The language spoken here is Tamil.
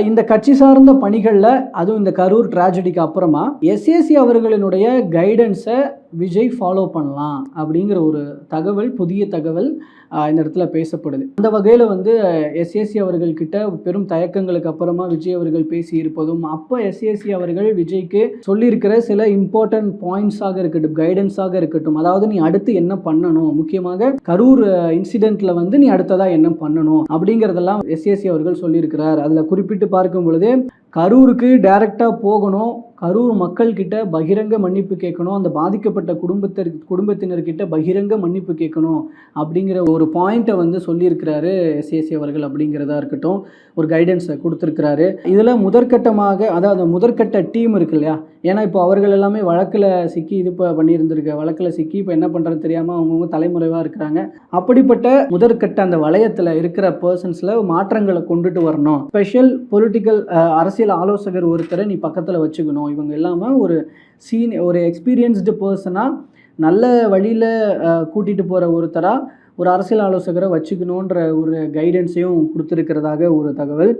இந்த கட்சி சார்ந்த பணிகள்ல, அதுவும் இந்த கரூர் ட்ராஜடிக்கு அப்புறமா, எஸ்ஏசி அவர்களினுடைய கைடன்ஸ விஜய் ஃபாலோ பண்ணலாம் அப்படிங்கிற ஒரு தகவல், புதிய தகவல் இந்த இடத்துல பேசப்படுது. அந்த வகையில வந்து எஸ்ஏசி அவர்கள் கிட்ட பெரும் தயக்கங்களுக்கு அப்புறமா விஜய் அவர்கள் பேசியிருப்பதும், அப்ப எஸ்ஏசி அவர்கள் விஜய்க்கு சொல்லியிருக்கிற சில இம்பார்ட்டன்ட் பாயிண்ட்ஸாக இருக்கட்டும், கைடன்ஸாக இருக்கட்டும், அதாவது நீ அடுத்து என்ன பண்ணணும், முக்கியமாக கரூர் இன்சிடென்ட்ல வந்து நீ அடுத்ததா என்ன பண்ணணும் அப்படிங்கிறதெல்லாம் எஸ்ஏசி அவர்கள் சொல்லியிருக்கிறார். அதுல குறிப்பிட்டு பார்க்கும் பொழுது, கரூருக்கு டைரக்டா போகணும், கரூர் மக்கள்கிட்ட பகிரங்க மன்னிப்பு கேட்கணும், அந்த பாதிக்கப்பட்ட குடும்பத்தினர்கிட்ட பகிரங்க மன்னிப்பு கேட்கணும் அப்படிங்கிற ஒரு பாயிண்ட்டை வந்து சொல்லியிருக்கிறாரு எஸ்ஏசி அவர்கள் அப்படிங்கிறதா இருக்கட்டும், ஒரு கைடன்ஸை கொடுத்துருக்கிறாரு. இதில் முதற்கட்டமாக, அதாவது முதற்கட்ட டீம் இருக்கு இல்லையா, ஏன்னா இப்போ அவர்கள் எல்லாமே வழக்கில் சிக்கி இது பண்ணியிருந்திருக்க, வழக்கில் சிக்கி இப்போ என்ன பண்ணுறது தெரியாமல் அவங்கவுங்க தலைமுறைவாக இருக்கிறாங்க. அப்படிப்பட்ட முதற்கட்ட அந்த வளையத்தில் இருக்கிற பர்சன்ஸில் மாற்றங்களை கொண்டுட்டு வரணும். ஸ்பெஷல் பொலிட்டிக்கல் அரசியல் ஆலோசகர் ஒருத்தரை நீ பக்கத்தில் வச்சுக்கணும். இவங்க இல்லாமல் ஒரு எக்ஸ்பீரியன்ஸ்டு பர்சனாக நல்ல வழியில் கூட்டிகிட்டு போகிற ஒருத்தராக ஒரு அரசியல் ஆலோசகரை வச்சுக்கணுன்ற ஒரு கைடன்ஸையும் கொடுத்துருக்கிறதாக ஒரு தகவல்.